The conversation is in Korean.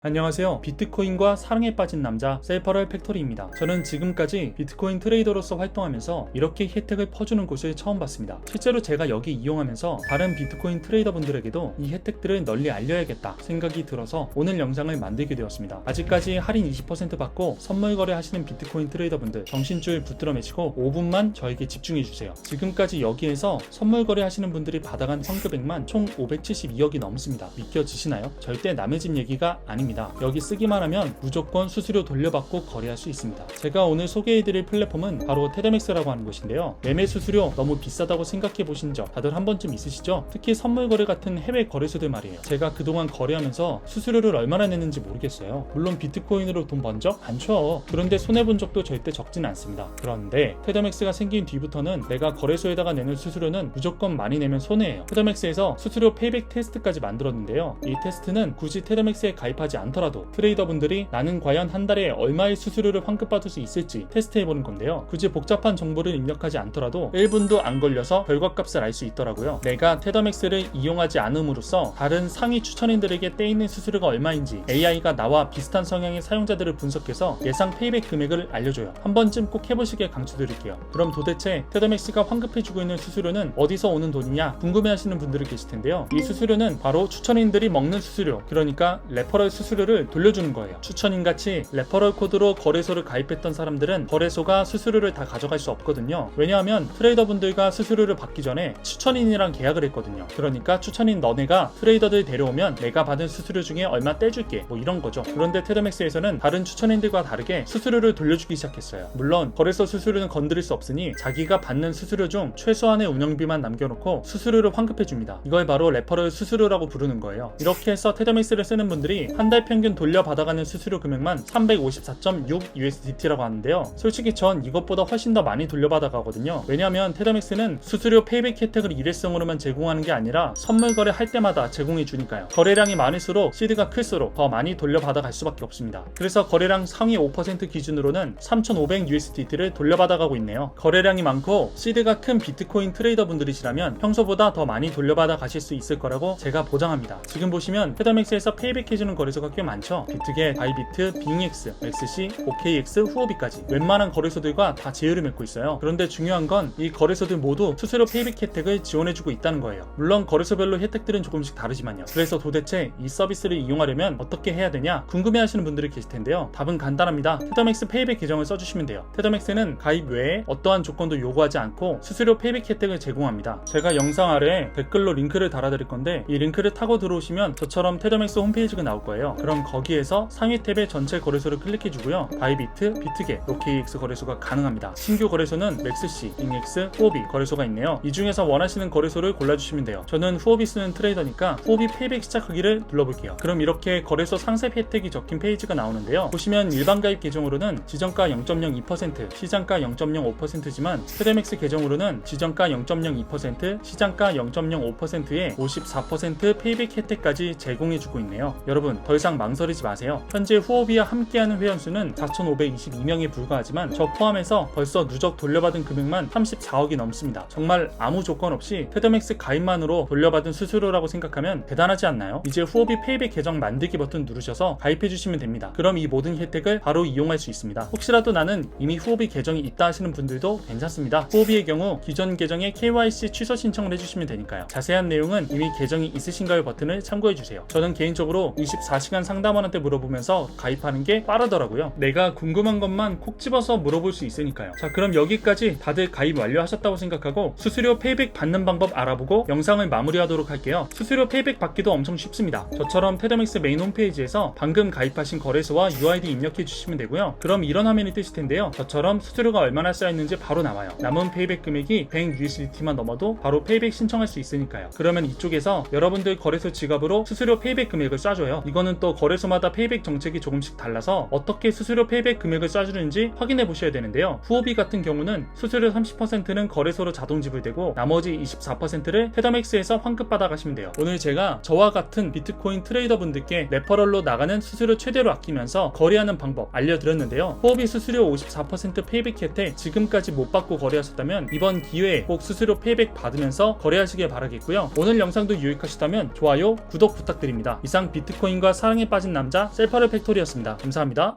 안녕하세요. 비트코인과 사랑에 빠진 남자 셀퍼럴 팩토리입니다. 저는 지금까지 비트코인 트레이더로서 활동하면서 이렇게 혜택을 퍼주는 곳을 처음 봤습니다. 실제로 제가 여기 이용하면서 다른 비트코인 트레이더 분들에게도 이 혜택들을 널리 알려야겠다 생각이 들어서 오늘 영상을 만들게 되었습니다. 아직까지 할인 20% 받고 선물 거래하시는 비트코인 트레이더 분들 정신줄 붙들어 매시고 5분만 저에게 집중해주세요. 지금까지 여기에서 선물 거래하시는 분들이 받아간 선금액만 총 572억이 넘습니다. 믿겨지시나요? 절대 남의 집 얘기가 아닙니다. 여기 쓰기만 하면 무조건 수수료 돌려받고 거래할 수 있습니다. 제가 오늘 소개해드릴 플랫폼은 바로 테더맥스라고 하는 곳인데요. 매매 수수료 너무 비싸다고 생각해 보신 적 다들 한 번쯤 있으시죠? 특히 선물 거래 같은 해외 거래소들 말이에요. 제가 그동안 거래하면서 수수료를 얼마나 냈는지 모르겠어요. 물론 비트코인으로 돈 번 적 많죠. 그런데 손해본 적도 절대 적진 않습니다. 그런데 테더맥스가 생긴 뒤부터는 내가 거래소에다가 내는 수수료는 무조건 많이 내면 손해예요. 테더맥스에서 수수료 페이백 테스트까지 만들었는데요. 이 테스트는 굳이 테더맥스에 가입하지 않더라도 트레이더분들이 나는 과연 한 달에 얼마의 수수료를 환급받을 수 있을지 테스트해보는 건데요. 굳이 복잡한 정보를 입력하지 않더라도 1분도 안 걸려서 결과값을 알 수 있더라고요. 내가 테더맥스를 이용하지 않음으로써 다른 상위 추천인들에게 떼있는 수수료가 얼마인지 AI가 나와 비슷한 성향의 사용자들을 분석해서 예상 페이백 금액을 알려줘요. 한 번쯤 꼭 해보시길 강추드릴게요. 그럼 도대체 테더맥스가 환급해주고 있는 수수료는 어디서 오는 돈이냐 궁금해하시는 분들이 계실 텐데요. 이 수수료는 바로 추천인들이 먹는 수수료, 그러니까 레퍼럴 수수료를 돌려주는 거예요. 추천인같이 레퍼럴 코드로 거래소를 가입했던 사람들은 거래소가 수수료를 다 가져갈 수 없거든요. 왜냐하면 트레이더분들과 수수료를 받기 전에 추천인이랑 계약을 했거든요. 그러니까 추천인 너네가 트레이더들 데려오면 내가 받은 수수료 중에 얼마 떼줄게 뭐 이런 거죠. 그런데 테더맥스에서는 다른 추천인들과 다르게 수수료를 돌려주기 시작했어요. 물론 거래소 수수료는 건드릴 수 없으니 자기가 받는 수수료 중 최소한의 운영비만 남겨놓고 수수료를 환급해줍니다. 이걸 바로 레퍼럴 수수료라고 부르는 거예요. 이렇게 해서 테더맥스를 쓰는 분들이 한 달 평균 돌려받아가는 수수료 금액만 354.6 USDT라고 하는데요. 솔직히 전 이것보다 훨씬 더 많이 돌려받아가거든요. 왜냐하면 테더맥스는 수수료 페이백 혜택을 일회성으로만 제공하는 게 아니라 선물 거래할 때마다 제공해 주니까요. 거래량이 많을수록 시드가 클수록 더 많이 돌려받아갈 수밖에 없습니다. 그래서 거래량 상위 5% 기준으로는 3,500 USDT를 돌려받아가고 있네요. 거래량이 많고 시드가 큰 비트코인 트레이더 분들이시라면 평소보다 더 많이 돌려받아 가실 수 있을 거라고 제가 보장합니다. 지금 보시면 테더맥스에서 페이백 해주는 거래소가 꽤 많죠. 비트겟, 바이비트, 빙엑스, XC, OKX, 후오비까지 웬만한 거래소들과 다 제휴를 맺고 있어요. 그런데 중요한 건 이 거래소들 모두 수수료 페이백 혜택을 지원해주고 있다는 거예요. 물론 거래소별로 혜택들은 조금씩 다르지만요. 그래서 도대체 이 서비스를 이용하려면 어떻게 해야 되냐 궁금해하시는 분들이 계실 텐데요. 답은 간단합니다. 테더맥스 페이백 계정을 써주시면 돼요. 테더맥스는 가입 외에 어떠한 조건도 요구하지 않고 수수료 페이백 혜택을 제공합니다. 제가 영상 아래에 댓글로 링크를 달아드릴 건데 이 링크를 타고 들어오시면 저처럼 테더맥스 홈페이지가 나올 거예요. 그럼 거기에서 상위 탭의 전체 거래소를 클릭해주고요. 바이비트, 비트겟, OKX 거래소가 가능합니다. 신규 거래소는 맥스C, 빙엑스, 후오비 거래소가 있네요. 이 중에서 원하시는 거래소를 골라주시면 돼요. 저는 후오비 쓰는 트레이더니까 후오비 페이백 시작하기를 눌러볼게요. 그럼 이렇게 거래소 상세 혜택이 적힌 페이지가 나오는데요. 보시면 일반 가입 계정으로는 지정가 0.02%, 시장가 0.05%지만 테더맥스 계정으로는 지정가 0.02%, 시장가 0.05%에 54% 페이백 혜택까지 제공해주고 있네요. 여러분 더 이상 망설이지 마세요. 현재 후오비와 함께하는 회원수는 4,522명에 불과하지만 저 포함해서 벌써 누적 돌려받은 금액만 34억이 넘습니다. 정말 아무 조건 없이 테더맥스 가입만으로 돌려받은 수수료라고 생각하면 대단하지 않나요? 이제 후오비 페이백 계정 만들기 버튼 누르셔서 가입해주시면 됩니다. 그럼 이 모든 혜택을 바로 이용할 수 있습니다. 혹시라도 나는 이미 후오비 계정이 있다 하시는 분들도 괜찮습니다. 후오비의 경우 기존 계정에 KYC 취소 신청을 해주시면 되니까요. 자세한 내용은 이미 계정이 있으신가요 버튼을 참고해주세요. 저는 개인적으로 24시간 상담원한테 물어보면서 가입하는 게 빠르더라고요. 내가 궁금한 것만 콕 집어서 물어볼 수 있으니까요. 자, 그럼 여기까지 다들 가입 완료하셨다고 생각하고 수수료 페이백 받는 방법 알아보고 영상을 마무리하도록 할게요. 수수료 페이백 받기도 엄청 쉽습니다. 저처럼 테더맥스 메인 홈페이지에서 방금 가입하신 거래소와 UID 입력해 주시면 되고요. 그럼 이런 화면이 뜨실 텐데요. 저처럼 수수료가 얼마나 쌓였는지 바로 나와요. 남은 페이백 금액이 100 USDT만 넘어도 바로 페이백 신청할 수 있으니까요. 그러면 이쪽에서 여러분들 거래소 지갑으로 수수료 페이백 금액을 쏴줘요. 이거는 또 거래소마다 페이백 정책이 조금씩 달라서 어떻게 수수료 페이백 금액을 쏴주는지 확인해 보셔야 되는데요. 후오비 같은 경우는 수수료 30%는 거래소로 자동 지불되고 나머지 24%를 테더맥스에서 환급받아 가시면 돼요. 오늘 제가 저와 같은 비트코인 트레이더 분들께 레퍼럴로 나가는 수수료 최대로 아끼면서 거래하는 방법 알려드렸는데요. 후오비 수수료 54% 페이백 혜택 지금까지 못 받고 거래하셨다면 이번 기회에 꼭 수수료 페이백 받으면서 거래하시길 바라겠고요. 오늘 영상도 유익하셨다면 좋아요, 구독 부탁드립니다. 이상 비트코인과 사랑에 빠진 남자 셀퍼럴 팩토리였습니다. 감사합니다.